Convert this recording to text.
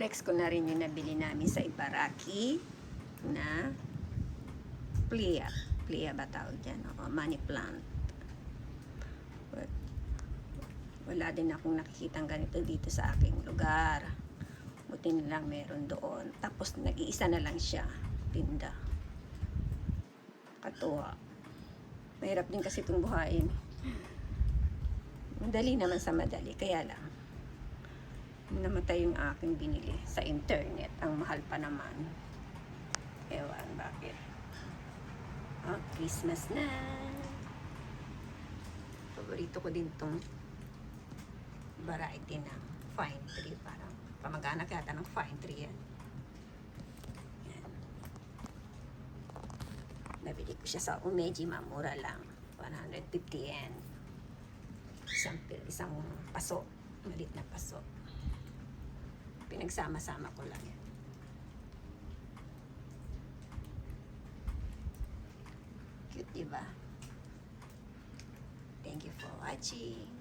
Flex ko na rin yung nabili namin sa Ibaraki na Plea ba tawag dyan? O, money plant. But, wala din akong nakikitang ganito dito sa aking lugar. Buti na lang meron doon. Tapos nag-iisa na lang siya. Tinda. Katuwa. Mahirap din kasi itong buhayin. Madali naman sa madali. Kaya lang namatay yung aking binili sa internet. Ang mahal pa naman. Ewan, bakit? Oh, Christmas na. Paborito ko din tong variety ng fine tree. Parang pamag-anak yata ng fine tree yan. Yan. Nabili ko siya sa Umejima. Mura lang. 150 yen. Isang paso. Malit na paso. Pinagsama-sama ko lang yan. Cute, diba? Thank you for watching.